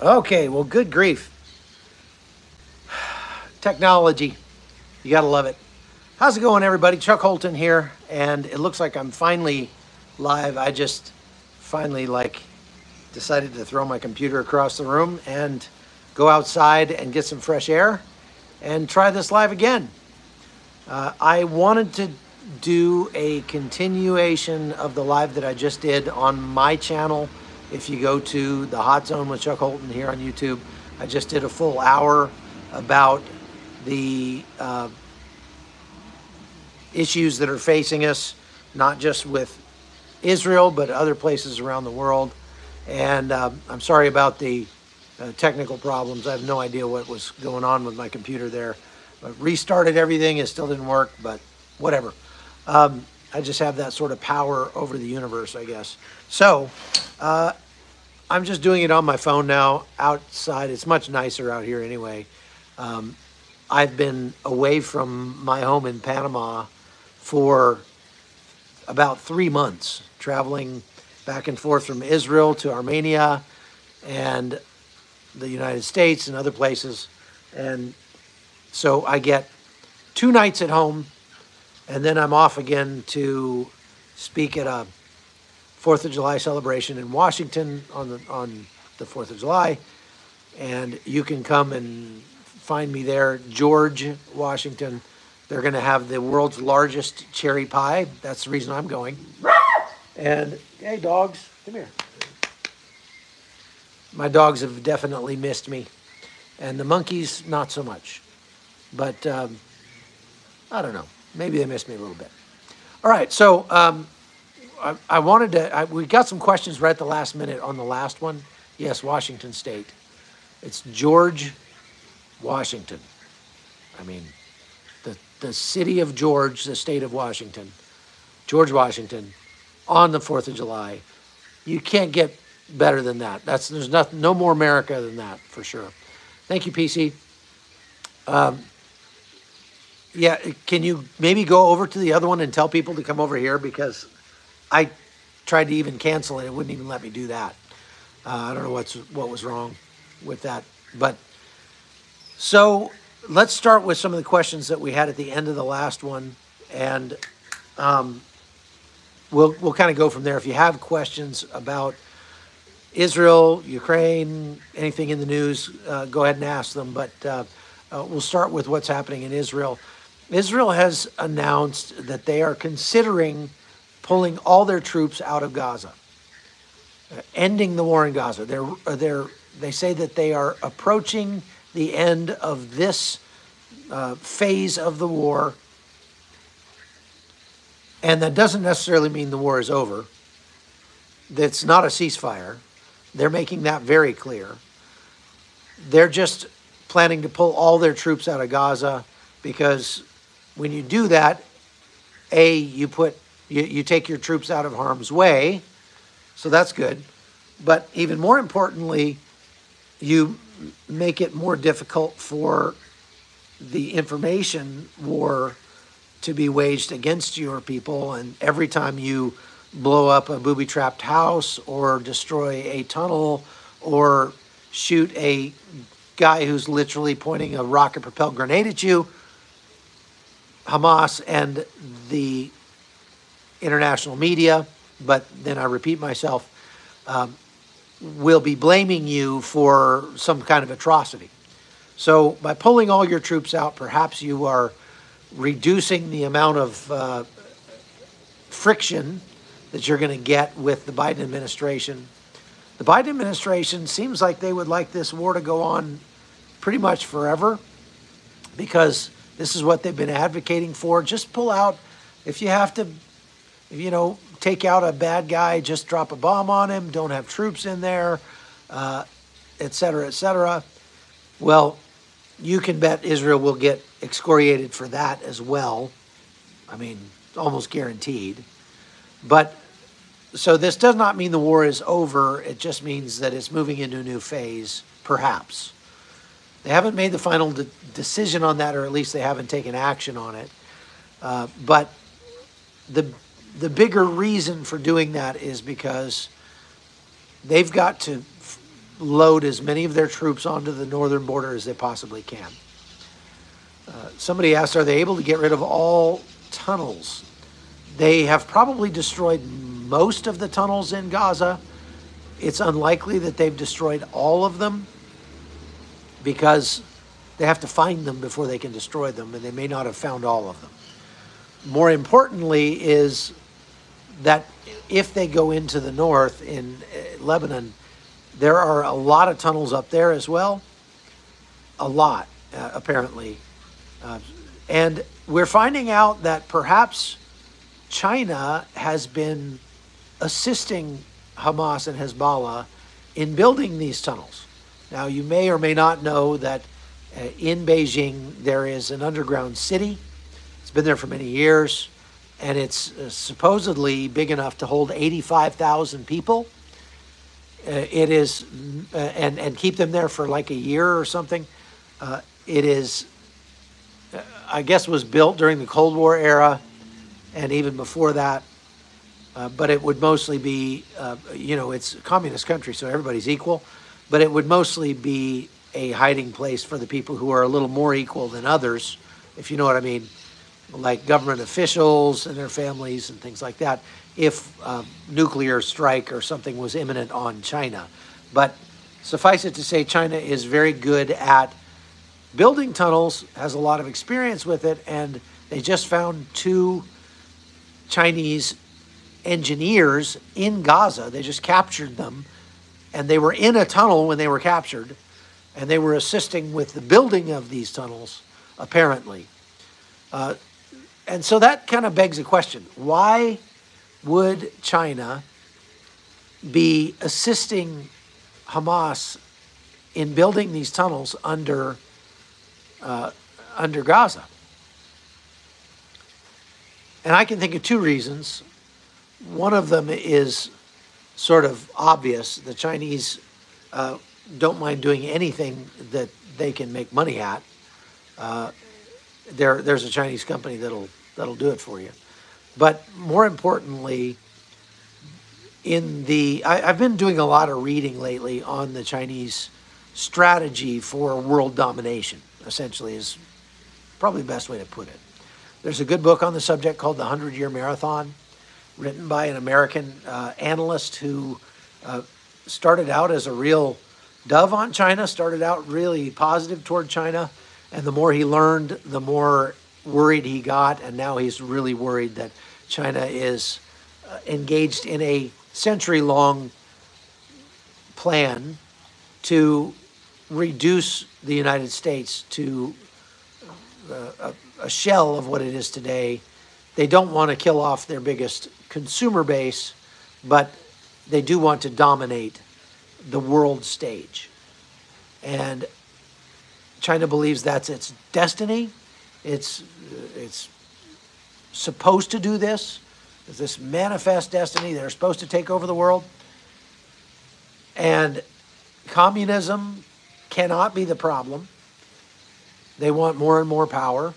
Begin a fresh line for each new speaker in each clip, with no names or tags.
Okay, well, good grief. Technology. You got to love it. How's it going, everybody? Chuck Holton here, and it looks like I'm finally live. I just finally, decided to throw my computer across the room and go outside and get some fresh air and try this live again. I wanted to do a continuation of the live that I just did on my channel. If you go to the Hot Zone with Chuck Holton here on YouTube, I just did a full hour about the issues that are facing us, not just with Israel, but other places around the world. And I'm sorry about the technical problems. I have no idea what was going on with my computer there. But restarted everything, it still didn't work, but whatever. I just have that sort of power over the universe, I guess. So I'm just doing it on my phone now outside. It's much nicer out here anyway. I've been away from my home in Panama for about 3 months, traveling back and forth from Israel to Armenia and the United States and other places. And so I get 2 nights at home, and then I'm off again to speak at a 4th of July celebration in Washington on the 4th of July. And you can come and find me there, George, Washington. They're going to have the world's largest cherry pie. That's the reason I'm going. And, hey, dogs, come here. My dogs have definitely missed me. And the monkeys, not so much. But I don't know. Maybe they missed me a little bit. All right, so I wanted to, we got some questions right at the last minute on the last one. Yes, Washington State. It's George, Washington. I mean, the city of George, the state of Washington, George, Washington, on the 4th of July. You can't get better than that. There's nothing, no more America than that, for sure. Thank you, PC. Yeah, can you maybe go over to the other one and tell people to come over here, because I tried to even cancel it. It wouldn't even let me do that. I don't know what was wrong with that. But so let's start with some of the questions that we had at the end of the last one, and we'll kind of go from there. If you have questions about Israel, Ukraine, anything in the news, go ahead and ask them. But we'll start with what's happening in Israel. Israel has announced that they are considering pulling all their troops out of Gaza, ending the war in Gaza. They say that they are approaching the end of this phase of the war, and that doesn't necessarily mean the war is over. That's not a ceasefire. They're making that very clear. They're just planning to pull all their troops out of Gaza, because when you do that, you take your troops out of harm's way, so that's good. But even more importantly, you make it more difficult for the information war to be waged against your people. And every time you blow up a booby-trapped house or destroy a tunnel or shoot a guy who's literally pointing a rocket-propelled grenade at you, Hamas and the international media, but then I repeat myself, will be blaming you for some kind of atrocity. So by pulling all your troops out, perhaps you are reducing the amount of friction that you're going to get with the Biden administration. The Biden administration seems like they would like this war to go on pretty much forever, because this is what they've been advocating for. Just pull out. If you have to, take out a bad guy, just drop a bomb on him. Don't have troops in there, et cetera, et cetera. Well, you can bet Israel will get excoriated for that as well. I mean, almost guaranteed. But so this does not mean the war is over. It just means that it's moving into a new phase, perhaps. They haven't made the final decision on that, or at least they haven't taken action on it. But the bigger reason for doing that is because they've got to load as many of their troops onto the northern border as they possibly can. Somebody asked, are they able to get rid of all tunnels? They have probably destroyed most of the tunnels in Gaza. It's unlikely that they've destroyed all of them because they have to find them before they can destroy them, and they may not have found all of them. More importantly is that if they go into the north in Lebanon, there are a lot of tunnels up there as well. A lot, apparently. And we're finding out that perhaps China has been assisting Hamas and Hezbollah in building these tunnels. Now, you may or may not know that in Beijing there is an underground city. It's been there for many years, and it's supposedly big enough to hold 85,000 people. It is, and keep them there for like a year or something. It is, I guess, was built during the Cold War era, and even before that. But it would mostly be, it's a communist country, so everybody's equal. But it would mostly be a hiding place for the people who are a little more equal than others, if you know what I mean, like government officials and their families and things like that, if nuclear strike or something was imminent on China. But suffice it to say, China is very good at building tunnels, has a lot of experience with it, and they just found 2 Chinese engineers in Gaza. They just captured them, and they were in a tunnel when they were captured, and they were assisting with the building of these tunnels, apparently. And so that kind of begs a question. Why would China be assisting Hamas in building these tunnels under Gaza? And I can think of 2 reasons. One of them is sort of obvious. The Chinese don't mind doing anything that they can make money at. There's a Chinese company that'll do it for you. But more importantly, I've been doing a lot of reading lately on the Chinese strategy for world domination, essentially, is probably the best way to put it. There's a good book on the subject called The 100-Year Marathon, written by an American analyst who started out as a real dove on China, started out really positive toward China, and the more he learned, the more worried he got, and now he's really worried that China is engaged in a century-long plan to reduce the United States to a shell of what it is today. They don't want to kill off their biggest consumer base, but they do want to dominate the world stage. And China believes that's its destiny. It's supposed to do this. It's this manifest destiny. They're supposed to take over the world. And communism cannot be the problem. They want more and more power.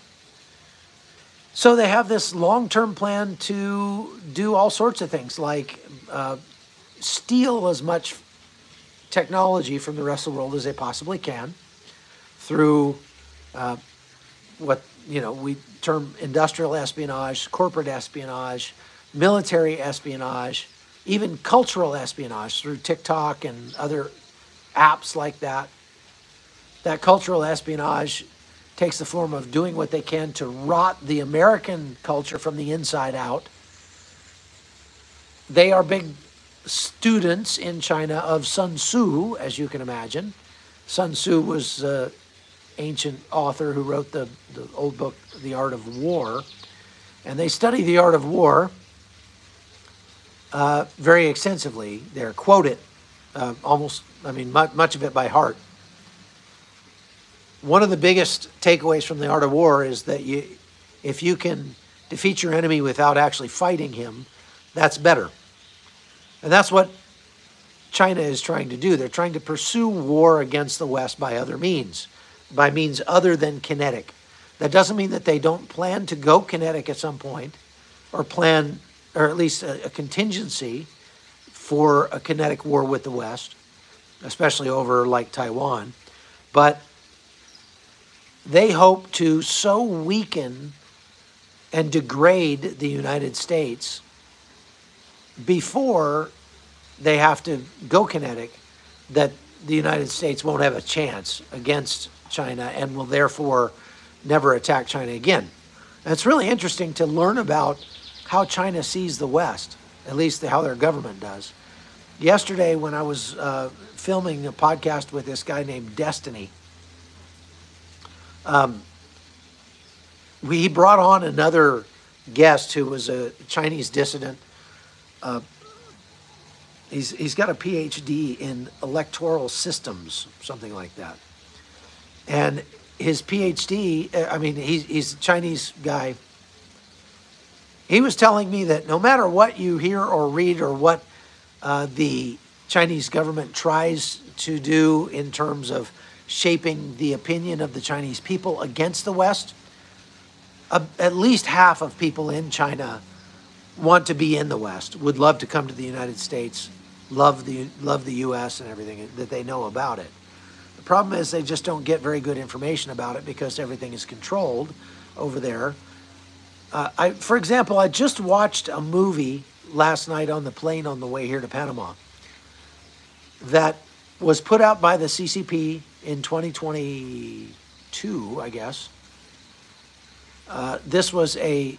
So they have this long-term plan to do all sorts of things, like steal as much technology from the rest of the world as they possibly can through what we term industrial espionage, corporate espionage, military espionage, even cultural espionage through TikTok and other apps like that. That cultural espionage takes the form of doing what they can to rot the American culture from the inside out. They are big students in China of Sun Tzu, as you can imagine. Sun Tzu was an ancient author who wrote the old book, The Art of War. And they study the art of war very extensively. They're quoted much of it by heart. One of the biggest takeaways from the art of war is that if you can defeat your enemy without actually fighting him, that's better. And that's what China is trying to do. They're trying to pursue war against the West by other means, by means other than kinetic. That doesn't mean that they don't plan to go kinetic at some point, or at least a contingency for a kinetic war with the West. especially over like Taiwan. But they hope to so weaken and degrade the United States before they have to go kinetic that the United States won't have a chance against China and will therefore never attack China again. And it's really interesting to learn about how China sees the West, at least how their government does. Yesterday, when I was filming a podcast with this guy named Destiny, he brought on another guest who was a Chinese dissident. He's got a PhD in electoral systems, something like that. And his PhD, I mean, he's a Chinese guy. He was telling me that no matter what you hear or read or what the Chinese government tries to do in terms of shaping the opinion of the Chinese people against the West, at least half of people in China want to be in the West, would love to come to the United States, love the U.S. and everything that they know about it. The problem is they just don't get very good information about it because everything is controlled over there. For example, I just watched a movie last night on the plane on the way here to Panama that was put out by the CCP in 2022, I guess. This was a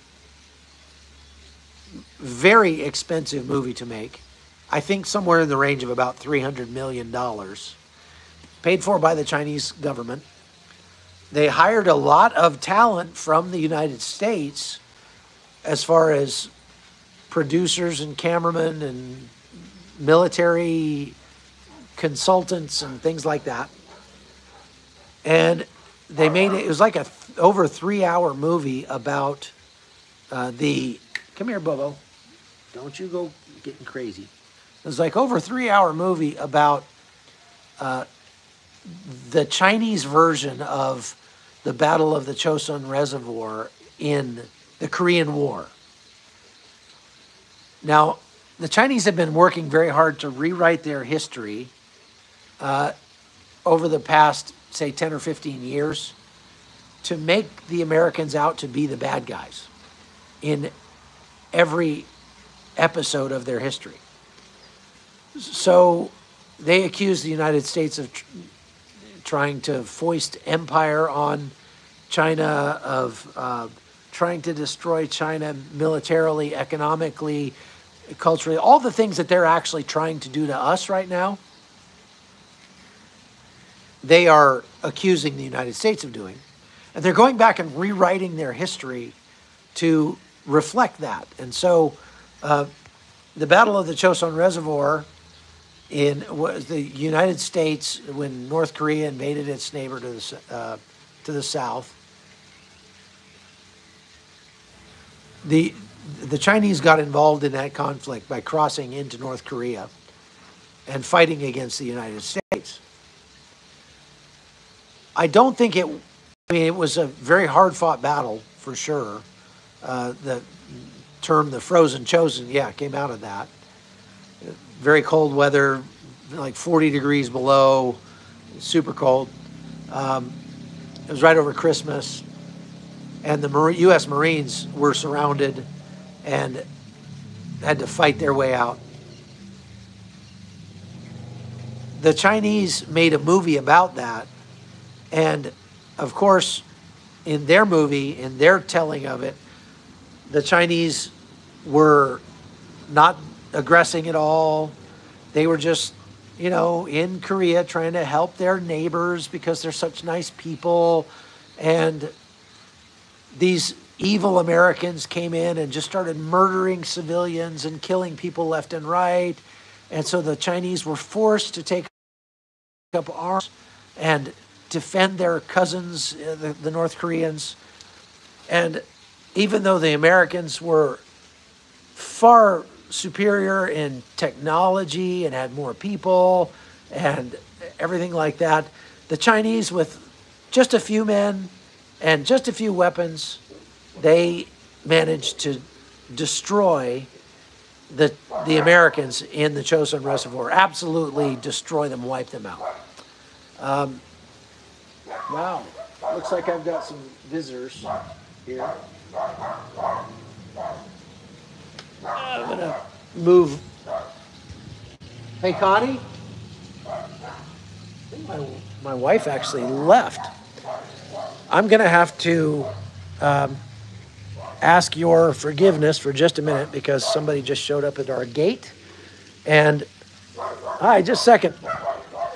very expensive movie to make. I think somewhere in the range of about $300 million. Paid for by the Chinese government. They hired a lot of talent from the United States as far as producers and cameramen and military consultants and things like that. And they made it, it was like a over 3-hour movie about come here, Bobo. Don't you go getting crazy. It was like over a 3-hour movie about the Chinese version of the Battle of the Chosun Reservoir in the Korean War. Now, the Chinese have been working very hard to rewrite their history over the past, say, 10 or 15 years to make the Americans out to be the bad guys in every episode of their history. So they accuse the United States of trying to foist empire on China, of trying to destroy China militarily, economically, culturally, all the things that they're actually trying to do to us right now, they are accusing the United States of doing. And they're going back and rewriting their history to reflect that. And so the Battle of the Chosun Reservoir was the United States, when North Korea invaded its neighbor to the south. The Chinese got involved in that conflict by crossing into North Korea and fighting against the United States. I don't think it, I mean, it was a very hard-fought battle, for sure. The term, the frozen chosen, yeah, came out of that. Very cold weather, like 40 degrees below, super cold. It was right over Christmas. And the U.S. Marines were surrounded and had to fight their way out. The Chinese made a movie about that. And, of course, in their movie, in their telling of it, the Chinese were not aggressing at all. They were just, you know, in Korea trying to help their neighbors because they're such nice people. And these evil Americans came in and just started murdering civilians and killing people left and right. And so the Chinese were forced to take up arms and defend their cousins, the North Koreans. And even though the Americans were far superior in technology and had more people and everything like that, the Chinese, with just a few men and just a few weapons, they managed to destroy the Americans in the Chosun Reservoir, absolutely destroy them, wipe them out. Wow, looks like I've got some visitors here. I'm gonna move. Hey, Connie? I think my wife actually left. I'm gonna have to ask your forgiveness for just a minute because somebody just showed up at our gate. And, hi, just a second.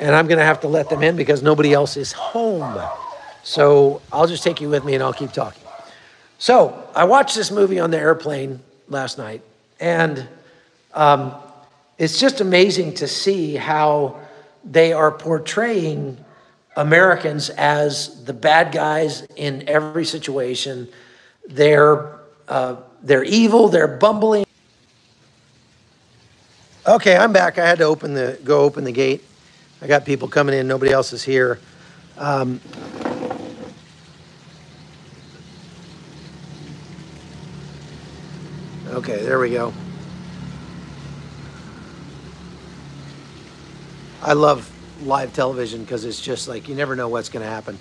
And I'm gonna have to let them in because nobody else is home. So I'll just take you with me and I'll keep talking. So I watched this movie on the airplane last night, and it's just amazing to see how they are portraying Americans as the bad guys in every situation. They're evil, they're bumbling. Okay, I'm back. I had to go open the gate. I got people coming in, nobody else is here. Okay, there we go. I love live television because it's just like you never know what's going to happen.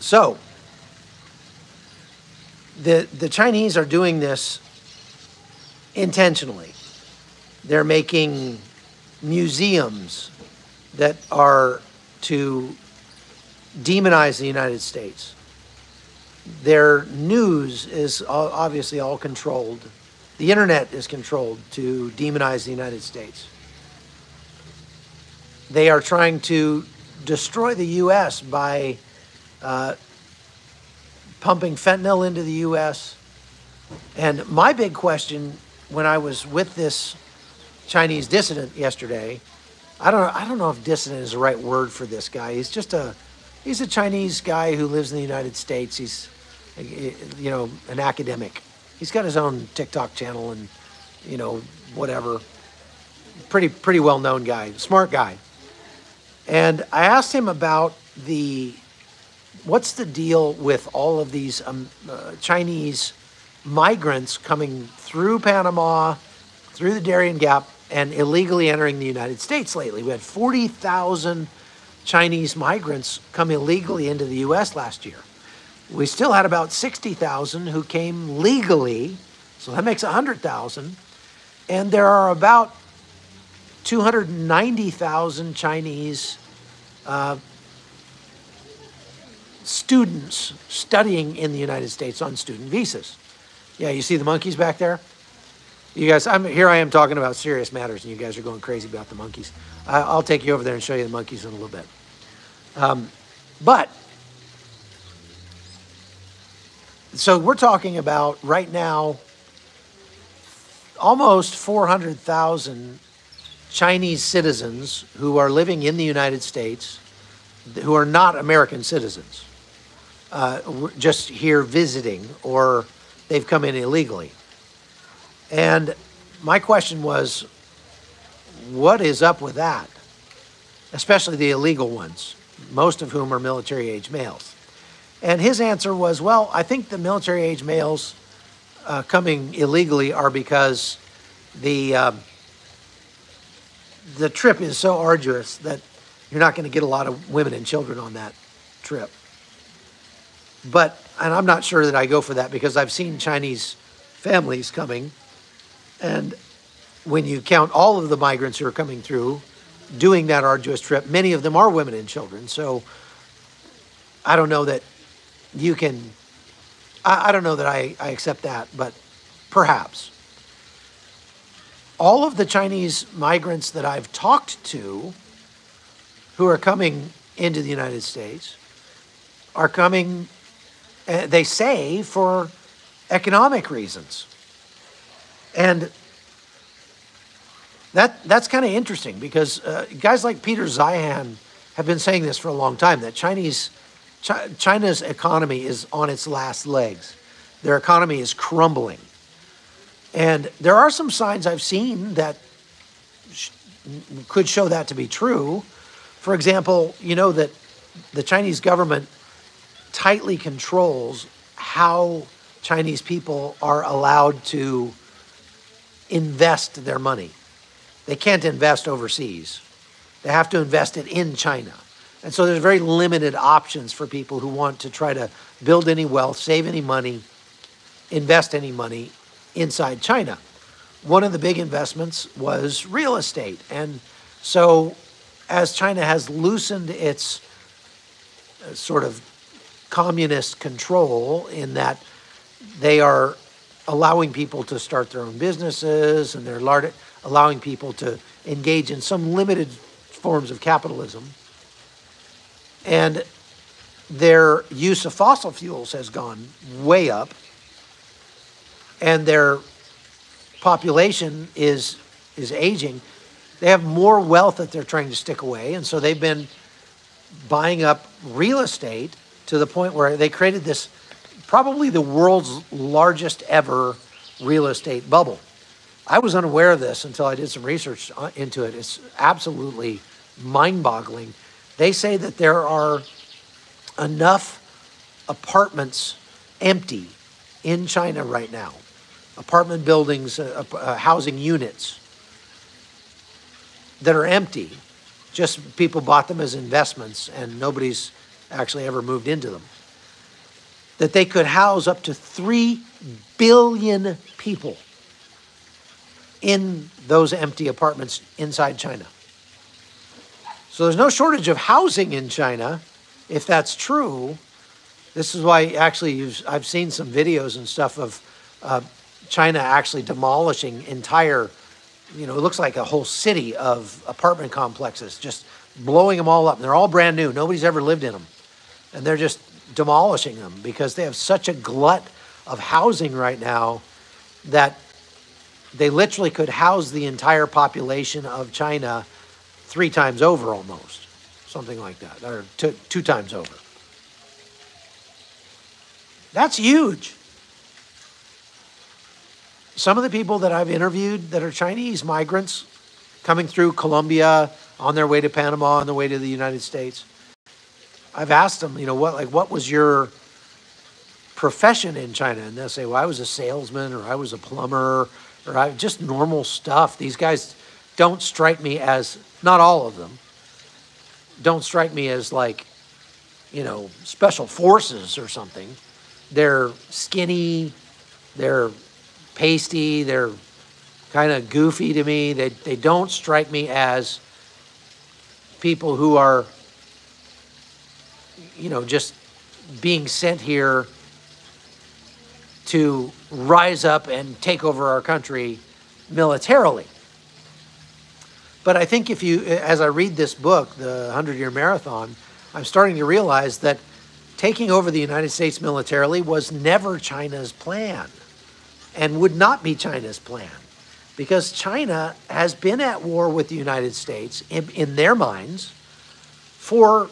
So the Chinese are doing this intentionally. They're making museums that are to demonize the United States. Their news is obviously all controlled. The internet is controlled to demonize the United States. They are trying to destroy the U.S. by pumping fentanyl into the U.S. And my big question when I was with this Chinese dissident yesterday, I don't know if dissident is the right word for this guy. He's a Chinese guy who lives in the United States. He's, you know, an academic. He's got his own TikTok channel and, you know, whatever. Pretty well-known guy, smart guy. And I asked him about what's the deal with all of these Chinese migrants coming through Panama, through the Darien Gap, and illegally entering the United States lately. We had 40,000 Chinese migrants come illegally into the U.S. last year. We still had about 60,000 who came legally, so that makes 100,000. And there are about 290,000 Chinese students studying in the United States on student visas. Yeah, you see the monkeys back there? You guys, here I am talking about serious matters, and you guys are going crazy about the monkeys. I'll take you over there and show you the monkeys in a little bit. But, so we're talking about right now almost 400,000 Chinese citizens who are living in the United States who are not American citizens, just here visiting, or they've come in illegally. And my question was, what is up with that? Especially the illegal ones, most of whom are military-age males. And his answer was, well, I think the military-age males coming illegally are because the trip is so arduous that you're not going to get a lot of women and children on that trip. And I'm not sure that I go for that because I've seen Chinese families coming, and when you count all of the migrants who are coming through doing that arduous trip, many of them are women and children. So I don't know that you can, I don't know that I accept that, but perhaps. All of the Chinese migrants that I've talked to who are coming into the United States are coming, they say, for economic reasons. And that's kind of interesting because guys like Peter Zeihan have been saying this for a long time, that China's economy is on its last legs. Their economy is crumbling. And there are some signs I've seen that could show that to be true. For example, you know that the Chinese government tightly controls how Chinese people are allowed to invest their money. They can't invest overseas. They have to invest it in China. And so there's very limited options for people who want to try to build any wealth, save any money, invest any money inside China. One of the big investments was real estate. And so as China has loosened its sort of communist control in that they are allowing people to start their own businesses and they're allowing people to engage in some limited forms of capitalism. And their use of fossil fuels has gone way up. And their population is aging. They have more wealth that they're trying to stick away. And so they've been buying up real estate to the point where they created this, probably the world's largest ever real estate bubble. I was unaware of this until I did some research into it. It's absolutely mind-boggling. They say that there are enough apartments empty in China right now, apartment buildings, housing units that are empty. Just people bought them as investments and nobody's actually ever moved into them. That they could house up to 3 billion people in those empty apartments inside China. So there's no shortage of housing in China, if that's true. This is why actually I've seen some videos and stuff of China actually demolishing entire, it looks like a whole city of apartment complexes, just blowing them all up. And they're all brand new. Nobody's ever lived in them. And they're just demolishing them because they have such a glut of housing right now that they literally could house the entire population of China 3 times over almost, something like that, or 2 times over. That's huge. Some of the people that I've interviewed that are Chinese migrants coming through Colombia on their way to Panama, on their way to the United States, I've asked them, what was your profession in China? And they'll say, well, I was a salesman, or I was a plumber, or just normal stuff. These guys don't strike me as, not all of them, don't strike me as like, special forces or something. They're skinny, they're pasty, they're kind of goofy to me. They don't strike me as people who are, just being sent here to rise up and take over our country militarily. But I think as I read this book, The 100-Year Marathon, I'm starting to realize that taking over the United States militarily was never China's plan and would not be China's plan, because China has been at war with the United States in their minds for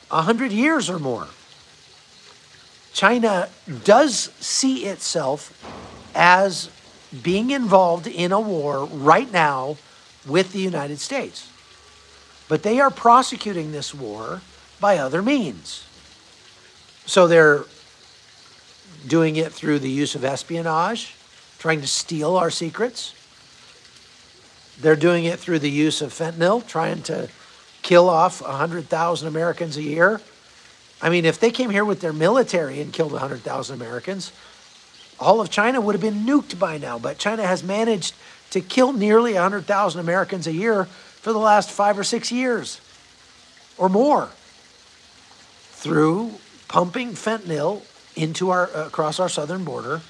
100 years or more. China does see itself as being involved in a war right now with the United States. But they are prosecuting this war by other means. So they're doing it through the use of espionage, trying to steal our secrets. They're doing it through the use of fentanyl, trying to kill off 100,000 Americans a year. I mean, if they came here with their military and killed 100,000 Americans, all of China would have been nuked by now. But China has managed to kill nearly 100,000 Americans a year for the last 5 or 6 years or more through pumping fentanyl into across our southern border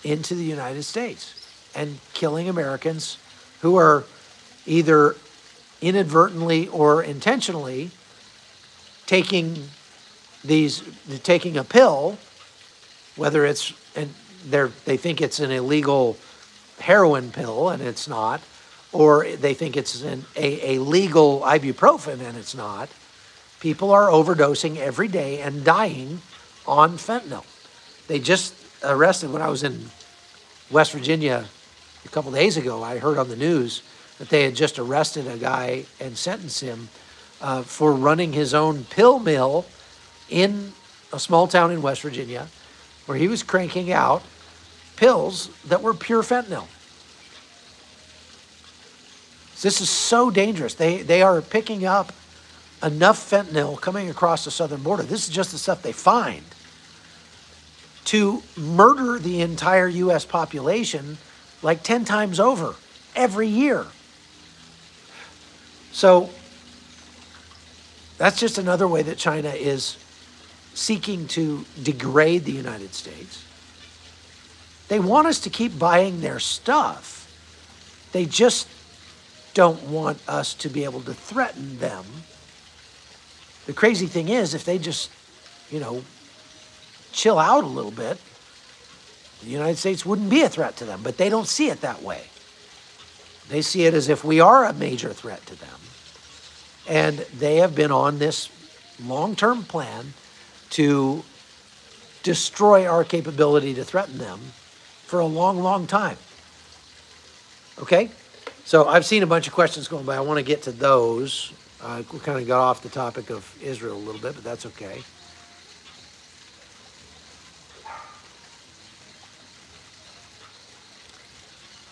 into the United States and killing Americans who are either inadvertently or intentionally taking a pill, whether it's, and they think it's an illegal heroin pill and it's not, or they think it's a legal ibuprofen and it's not. People are overdosing every day and dying on fentanyl. They just arrested, when I was in West Virginia a couple days ago, I heard on the news that they had just arrested a guy and sentenced him for running his own pill mill in a small town in West Virginia, where he was cranking out pills that were pure fentanyl. This is so dangerous. They are picking up enough fentanyl coming across the southern border. This is just the stuff they find to murder the entire U.S. population like 10 times over every year. So that's just another way that China is seeking to degrade the United States. They want us to keep buying their stuff. They just don't want us to be able to threaten them. The crazy thing is, if they just, chill out a little bit, the United States wouldn't be a threat to them, but they don't see it that way. They see it as if we are a major threat to them. And they have been on this long-term plan to destroy our capability to threaten them for a long, long time. Okay? So I've seen a bunch of questions going by. I want to get to those. We kind of got off the topic of Israel a little bit, but that's okay.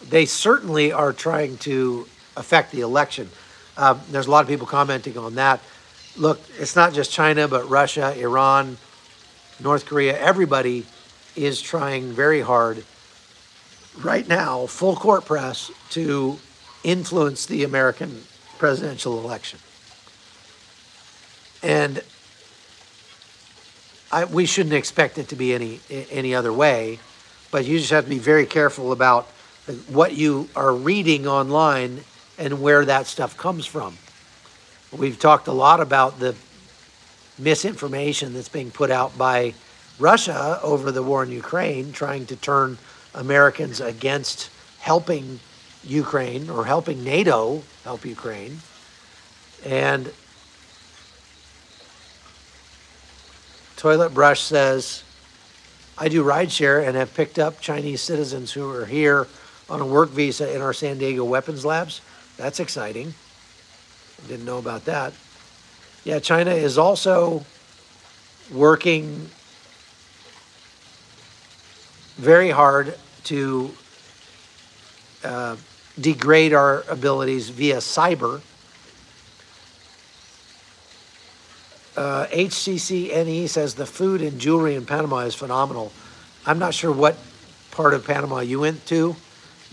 They certainly are trying to affect the election. There's a lot of people commenting on that. Look, it's not just China, but Russia, Iran, North Korea. Everybody is trying very hard right now, full court press, to influence the American presidential election. And we shouldn't expect it to be any other way, but you just have to be very careful about what you are reading online and where that stuff comes from. We've talked a lot about the misinformation that's being put out by Russia over the war in Ukraine, trying to turn Americans against helping Ukraine or helping NATO help Ukraine. And Toilet Brush says, I do rideshare and have picked up Chinese citizens who are here on a work visa in our San Diego weapons labs. That's exciting. Didn't know about that. Yeah, China is also working very hard to degrade our abilities via cyber. HCCNE says the food and jewelry in Panama is phenomenal. I'm not sure what part of Panama you went to,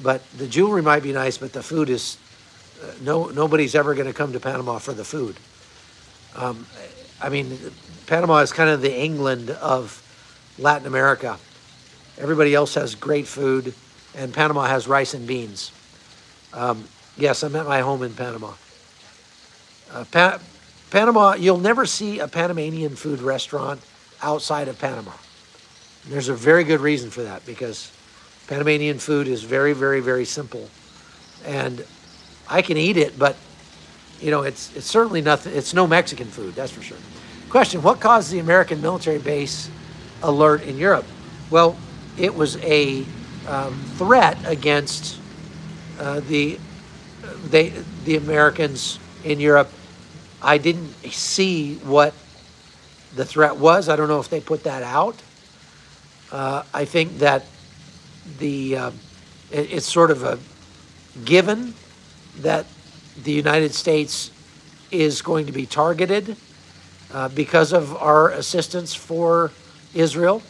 but the jewelry might be nice, but the food is, nobody's ever going to come to Panama for the food. I mean, Panama is kind of the England of Latin America. Everybody else has great food, and Panama has rice and beans. Yes, I'm at my home in Panama. Panama, you'll never see a Panamanian food restaurant outside of Panama. There's a very good reason for that, because Panamanian food is very, very, very simple. And I can eat it, but, it's certainly nothing. It's no Mexican food, that's for sure. Question, what caused the American military base alert in Europe? Well, it was a threat against the Americans in Europe. I didn't see what the threat was. I don't know if they put that out. I think that it's sort of a given that the United States is going to be targeted because of our assistance for Israel.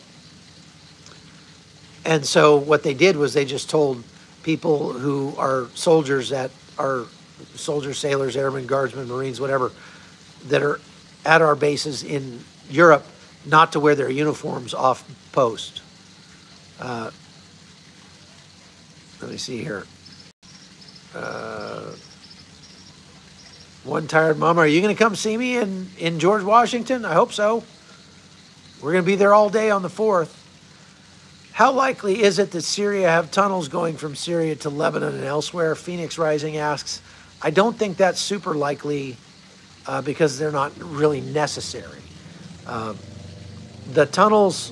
And so what they did was they just told people who are soldiers that are soldiers, sailors, airmen, guardsmen, Marines, whatever, that are at our bases in Europe not to wear their uniforms off post. Let me see here. One tired mama, are you going to come see me in George Washington? I hope so. We're going to be there all day on the 4th. How likely is it that Syria have tunnels going from Syria to Lebanon and elsewhere? Phoenix Rising asks. I don't think that's super likely because they're not really necessary. The tunnels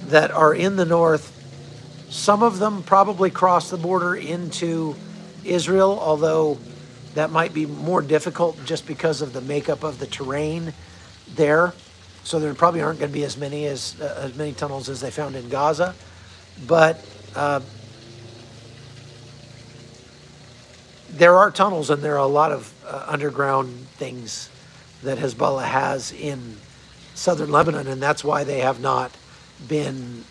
that are in the north, some of them probably cross the border into Israel, although that might be more difficult just because of the makeup of the terrain there. So there probably aren't going to be as many tunnels as they found in Gaza. But there are tunnels and there are a lot of underground things that Hezbollah has in southern Lebanon, and that's why they have not been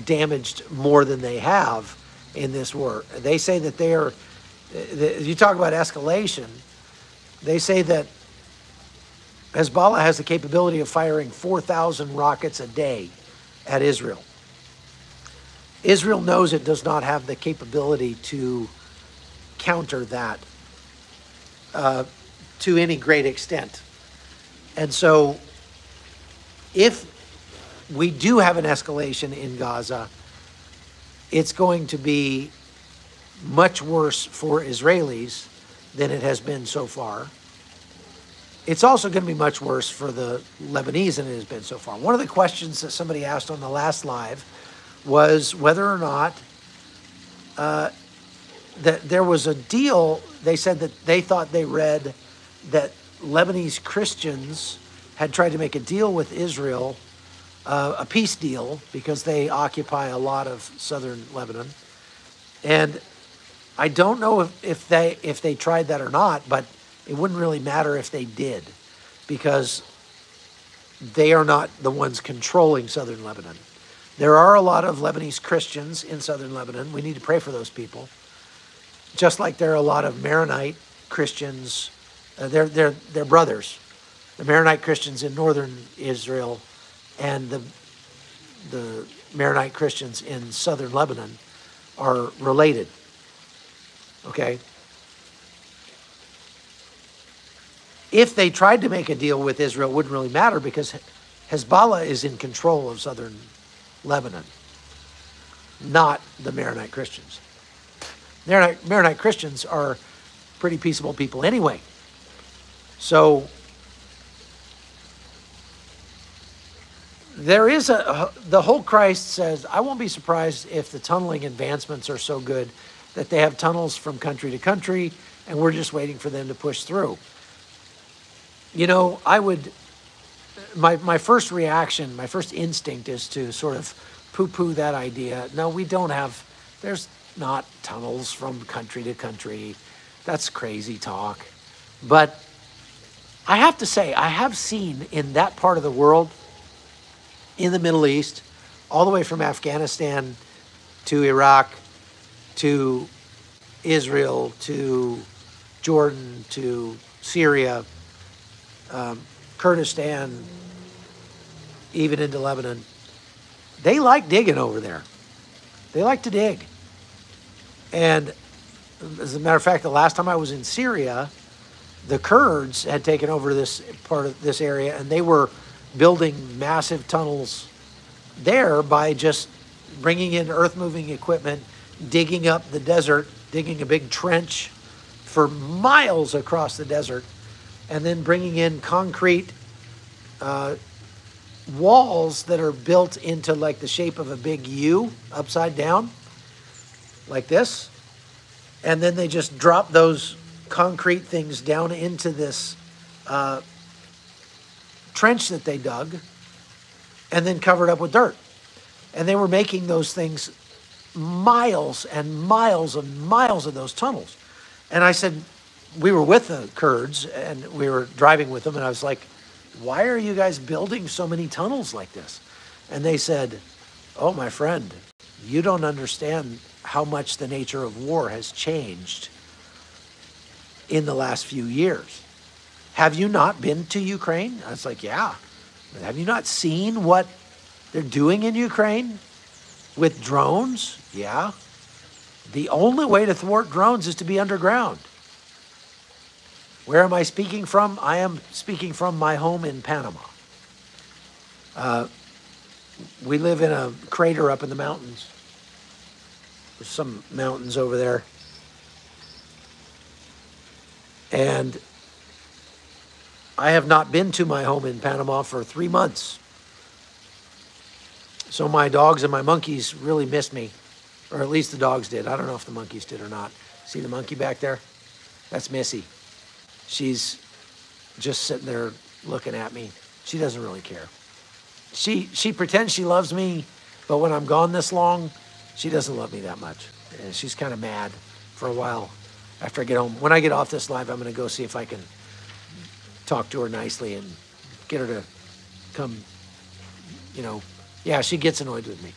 damaged more than they have in this war. They say that they are, you talk about escalation, they say that Hezbollah has the capability of firing 4,000 rockets a day at Israel. Israel knows it does not have the capability to counter that to any great extent. And so if we do have an escalation in Gaza, it's going to be much worse for Israelis than it has been so far. It's also going to be much worse for the Lebanese than it has been so far. One of the questions that somebody asked on the last live was whether or not that there was a deal. They said that they thought they read that Lebanese Christians had tried to make a deal with Israel, a peace deal, because they occupy a lot of southern Lebanon. And I don't know if they tried that or not, but it wouldn't really matter if they did, because they are not the ones controlling southern Lebanon. There are a lot of Lebanese Christians in southern Lebanon. We need to pray for those people. Just like there are a lot of Maronite Christians, they're brothers. The Maronite Christians in northern Israel and the Maronite Christians in southern Lebanon are related. Okay? If they tried to make a deal with Israel, it wouldn't really matter, because Hezbollah is in control of southern Lebanon, not the Maronite Christians. Maronite Christians are pretty peaceable people anyway. So there is the whole Christ says, I won't be surprised if the tunneling advancements are so good that they have tunnels from country to country and we're just waiting for them to push through. You know, my first reaction, my first instinct is to sort of poo-poo that idea. No, we don't have, there's not tunnels from country to country. That's crazy talk. But I have to say, I have seen in that part of the world, in the Middle East, all the way from Afghanistan to Iraq to Israel to Jordan to Syria, Kurdistan, even into Lebanon. They like digging over there. They like to dig. And as a matter of fact, the last time I was in Syria, the Kurds had taken over this part of this area, and they were building massive tunnels there by just bringing in earth-moving equipment, digging up the desert, digging a big trench for miles across the desert, and then bringing in concrete walls that are built into like the shape of a big U upside down, like this. And then they just drop those concrete things down into this trench that they dug and then covered up with dirt. And they were making those things miles and miles and miles of those tunnels. And I said, we were with the Kurds and we were driving with them, and I was like, why are you guys building so many tunnels like this? And they said, oh, my friend, you don't understand how much the nature of war has changed in the last few years. Have you not been to Ukraine? I was like, yeah. Have you not seen what they're doing in Ukraine with drones? Yeah. The only way to thwart drones is to be underground. Where am I speaking from? I am speaking from my home in Panama. We live in a crater up in the mountains. There's some mountains over there. And I have not been to my home in Panama for 3 months. So my dogs and my monkeys really missed me. Or at least the dogs did. I don't know if the monkeys did or not. See the monkey back there? That's Missy. She's just sitting there looking at me. She doesn't really care. She pretends she loves me, but when I'm gone this long, she doesn't love me that much. And she's kind of mad for a while. after I get home. When I get off this live, I'm going to go see if I can talk to her nicely and get her to come, you know. Yeah, she gets annoyed with me.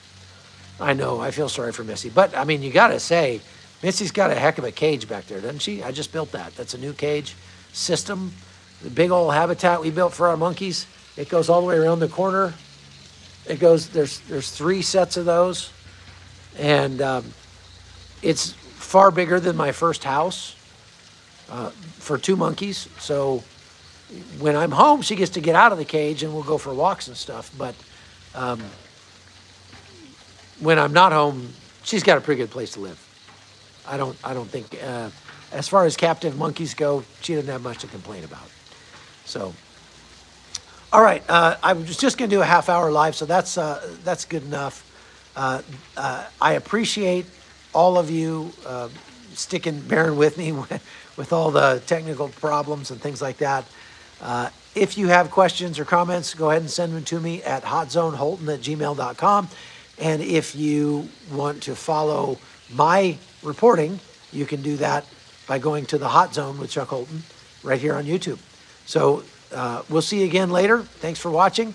I know, I feel sorry for Missy. But, I mean, you got to say, Missy's got a heck of a cage back there, doesn't she? I just built that. That's a new cage system. The big old habitat we built for our monkeys. It goes all the way around the corner. It goes, there's 3 sets of those. And it's far bigger than my first house for 2 monkeys. So when I'm home, she gets to get out of the cage and we'll go for walks and stuff. But when I'm not home, she's got a pretty good place to live. I don't think, as far as captive monkeys go, she doesn't have much to complain about. So, all right, I was just going to do a half-hour live, so that's good enough. I appreciate all of you bearing with me with all the technical problems and things like that. If you have questions or comments, go ahead and send them to me at hotzoneholton@gmail.com. And if you want to follow my reporting, you can do that by going to the Hot Zone with Chuck Holton right here on YouTube. So we'll see you again later. Thanks for watching.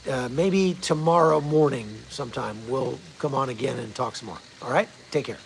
And maybe tomorrow morning sometime we'll come on again and talk some more. All right? Take care.